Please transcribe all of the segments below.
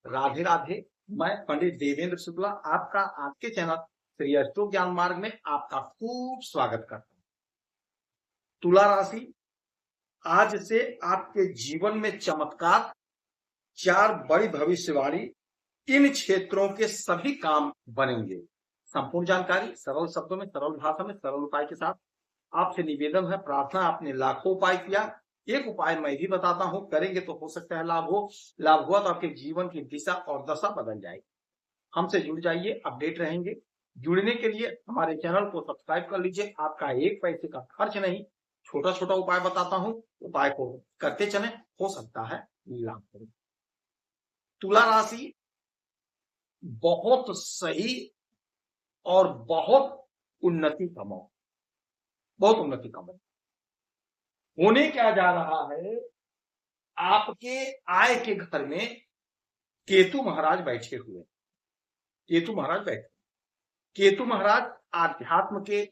राधे राधे। मैं पंडित देवेंद्र शुक्ला आपका आपके चैनल श्री अष्टो ज्ञान मार्ग में आपका खूब स्वागत करता हूँ। तुला राशि, आज से आपके जीवन में चमत्कार, 4 बड़ी भविष्यवाणी, इन क्षेत्रों के सभी काम बनेंगे। संपूर्ण जानकारी सरल शब्दों में, सरल भाषा में, सरल उपाय के साथ आपसे निवेदन है, प्रार्थना। आपने लाखों उपाय किया, एक उपाय मैं भी बताता हूं, करेंगे तो हो सकता है लाभ हो। लाभ हुआ तो आपके जीवन की दिशा और दशा बदल जाएगी। हमसे जुड़ जाइए, अपडेट रहेंगे। जुड़ने के लिए हमारे चैनल को सब्सक्राइब कर लीजिए। आपका एक पैसे का खर्च नहीं, छोटा छोटा उपाय बताता हूं, उपाय को करते चलें, हो सकता है लाभ हो। तुला राशि बहुत सही और बहुत उन्नति कमाओ, बहुत उन्नति कमाओ। होने क्या जा रहा है, आपके आय के घर में केतु महाराज बैठे हुए। केतु महाराज बैठे, केतु महाराज आध्यात्म के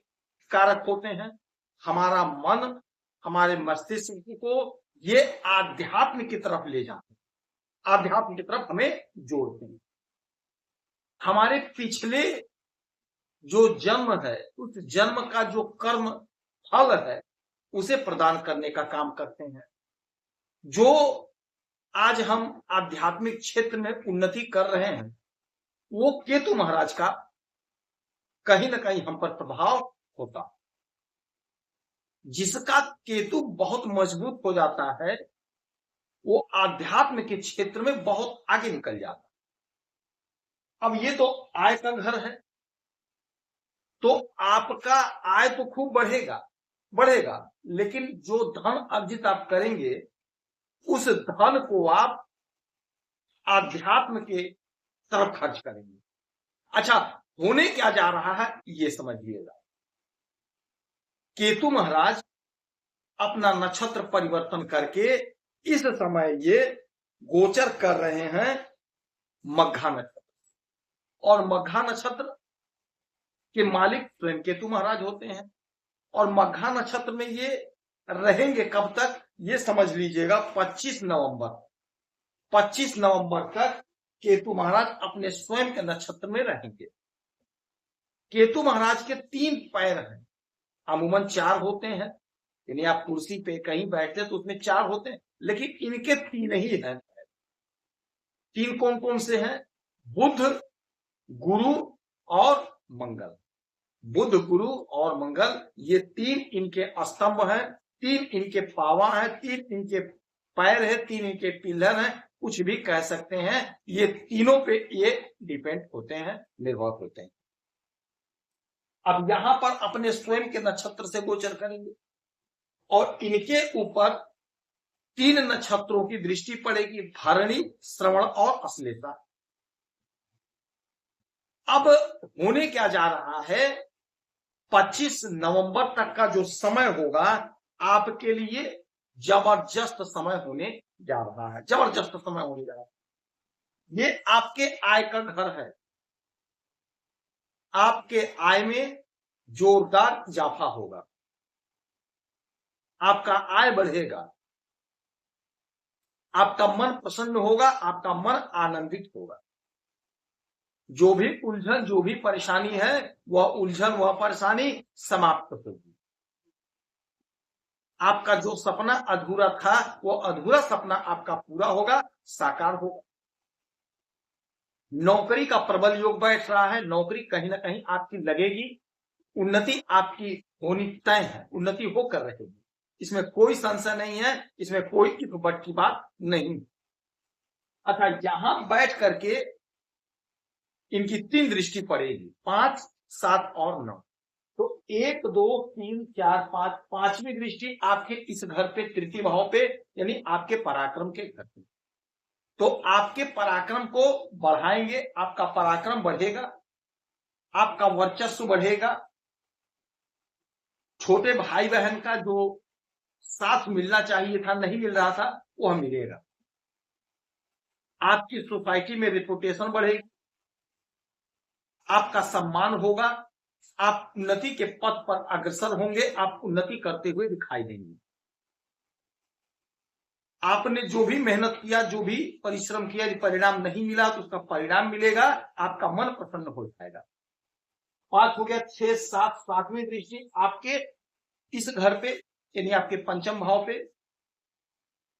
कारक होते हैं। हमारा मन, हमारे मस्तिष्क को ये आध्यात्म की तरफ ले जाते हैं, आध्यात्म की तरफ हमें जोड़ते हैं। हमारे पिछले जो जन्म है, उस जन्म का जो कर्म फल है, उसे प्रदान करने का काम करते हैं। जो आज हम आध्यात्मिक क्षेत्र में उन्नति कर रहे हैं, वो केतु महाराज का कहीं ना कहीं हम पर प्रभाव होता। जिसका केतु बहुत मजबूत हो जाता है, वो आध्यात्म के क्षेत्र में बहुत आगे निकल जाता। अब ये तो आय का घर है, तो आपका आय तो खूब बढ़ेगा बढ़ेगा, लेकिन जो धन अर्जित आप करेंगे, उस धन को आप आध्यात्म के तरफ खर्च करेंगे। अच्छा, होने क्या जा रहा है ये समझिएगा। केतु महाराज अपना नक्षत्र परिवर्तन करके इस समय ये गोचर कर रहे हैं मघा नक्षत्र, और मघा नक्षत्र के मालिक स्वयं केतु महाराज होते हैं। और मघा नक्षत्र में ये रहेंगे कब तक, ये समझ लीजिएगा 25 नवंबर। 25 नवंबर तक केतु महाराज अपने स्वयं के नक्षत्र में रहेंगे। केतु महाराज के 3 पैर हैं, अमूमन 4 होते हैं, यानी आप कुर्सी पे कहीं बैठते हैं तो उसमें 4 होते हैं, लेकिन इनके 3 ही हैं। 3 कौन कौन से हैं? बुध, गुरु और मंगल। बुध, गुरु और मंगल, ये 3 इनके स्तंभ हैं, 3 इनके पावा हैं, 3 इनके पैर है, 3 इनके पिलर हैं, कुछ भी कह सकते हैं। ये तीनों पे ये डिपेंड होते हैं, निर्भर होते हैं। अब यहां पर अपने स्वयं के नक्षत्र से गोचर करेंगे, और इनके ऊपर 3 नक्षत्रों की दृष्टि पड़ेगी, भरणी, श्रवण और अश्लेषा। अब होने क्या जा रहा है, 25 नवंबर तक का जो समय होगा, आपके लिए जबरदस्त समय होने जा रहा है, जबरदस्त समय होने जा रहा है। ये आपके आय का घर है, आपके आय में जोरदार इजाफा होगा, आपका आय बढ़ेगा, आपका मन प्रसन्न होगा, आपका मन आनंदित होगा। जो भी उलझन, जो भी परेशानी है, वह उलझन, वह परेशानी समाप्त होगी। आपका जो सपना अधूरा था, वो अधूरा सपना आपका पूरा होगा, साकार होगा। नौकरी का प्रबल योग बैठ रहा है, नौकरी कहीं ना कहीं आपकी लगेगी, उन्नति आपकी होनी तय है, उन्नति होकर रहेगी, इसमें कोई संशय नहीं है, इसमें कोई इफ बट की बात नहीं। अच्छा, यहां बैठ करके इनकी 3 दृष्टि पड़ेगी, 5, 7 और 9। तो 1, 2, 3, 4, 5, 5वीं दृष्टि आपके इस घर पे, तृतीय भाव पे, यानी आपके पराक्रम के घर पे। तो आपके पराक्रम को बढ़ाएंगे, आपका पराक्रम बढ़ेगा, आपका वर्चस्व बढ़ेगा। छोटे भाई बहन का जो साथ मिलना चाहिए था, नहीं मिल रहा था, वह मिलेगा। आपकी सोसाइटी में रेपुटेशन बढ़ेगी, आपका सम्मान होगा, आप उन्नति के पथ पर अग्रसर होंगे, आप उन्नति करते हुए दिखाई देंगे। आपने जो भी मेहनत किया, जो भी परिश्रम किया, यदि परिणाम नहीं मिला तो उसका परिणाम मिलेगा, आपका मन प्रसन्न हो जाएगा। 5 हो गया, 6, 7, 7वीं दृष्टि आपके इस घर पे यानी आपके पंचम भाव पे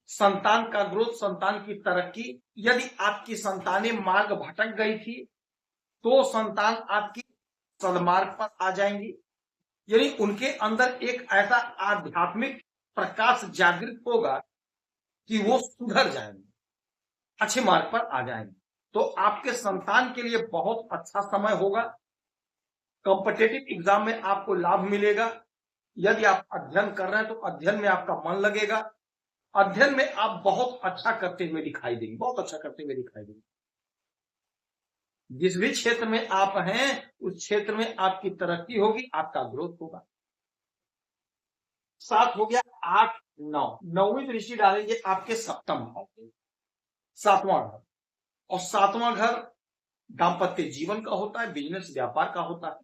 संतान का ग्रोथ, संतान की तरक्की। यदि आपकी संतानें मार्ग भटक गई थी तो संतान आपकी सन्मार्ग पर आ जाएंगी, यानी उनके अंदर एक ऐसा आध्यात्मिक प्रकाश जागृत होगा कि वो सुधर जाएंगे, अच्छे मार्ग पर आ जाएंगे। तो आपके संतान के लिए बहुत अच्छा समय होगा। कॉम्पिटिटिव एग्जाम में आपको लाभ मिलेगा। यदि आप अध्ययन कर रहे हैं तो अध्ययन में आपका मन लगेगा। अध्ययन में आप बहुत अच्छा करते हुए दिखाई देंगे, बहुत अच्छा करते हुए दिखाई देंगे। जिस भी क्षेत्र में आप हैं उस क्षेत्र में आपकी तरक्की होगी, आपका ग्रोथ होगा। 7 हो गया, 8, 9, 9वीं दृष्टि डालेंगे आपके सप्तम भाव पे, 7वां घर। और 7वां घर दाम्पत्य जीवन का होता है, बिजनेस व्यापार का होता है।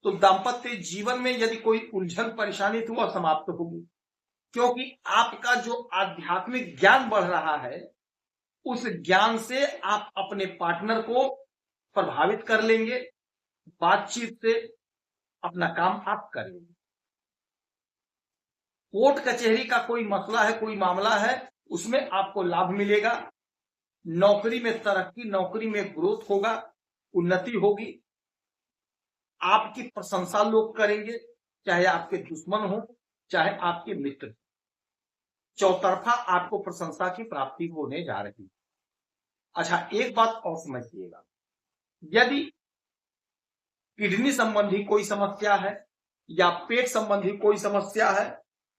तो दाम्पत्य जीवन में यदि कोई उलझन परेशानी तो वह समाप्त होगी, क्योंकि आपका जो आध्यात्मिक ज्ञान बढ़ रहा है उस ज्ञान से आप अपने पार्टनर को प्रभावित कर लेंगे, बातचीत से अपना काम आप करेंगे। कोर्ट कचहरी का कोई मसला है, कोई मामला है, उसमें आपको लाभ मिलेगा। नौकरी में तरक्की, नौकरी में ग्रोथ होगा, उन्नति होगी। आपकी प्रशंसा लोग करेंगे, चाहे आपके दुश्मन हो चाहे आपके मित्र। चौतरफा आपको प्रशंसा की प्राप्ति होने जा रही है। अच्छा, एक बात और समझिएगा, यदि किडनी संबंधी कोई समस्या है या पेट संबंधी कोई समस्या है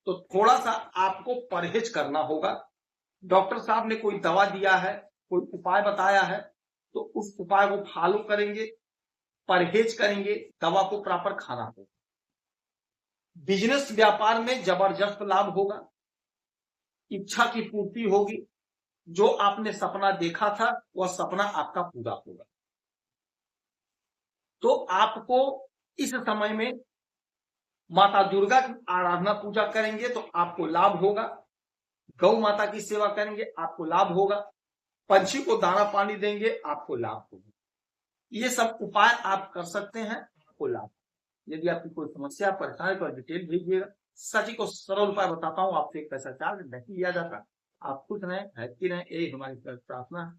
तो थोड़ा सा आपको परहेज करना होगा। डॉक्टर साहब ने कोई दवा दिया है, कोई उपाय बताया है, तो उस उपाय को फॉलो करेंगे, परहेज करेंगे, दवा को प्रॉपर खाना होगा। बिजनेस व्यापार में जबरदस्त लाभ होगा, इच्छा की पूर्ति होगी। जो आपने सपना देखा था वह सपना आपका पूरा होगा। तो आपको इस समय में माता दुर्गा की आराधना पूजा करेंगे तो आपको लाभ होगा। गौ माता की सेवा करेंगे आपको लाभ होगा। पंछी को दाना पानी देंगे आपको लाभ होगा। ये सब उपाय आप कर सकते हैं, आपको लाभ। यदि आपकी कोई समस्या परेशानी तो डिटेल भेजिएगा। सच को सरल उपाय बताता हूँ, आपसे एक पैसा चार्ज नहीं लिया जाता। आप खुश रहें, हैप्पी रहें, यही हमारी प्रार्थना है।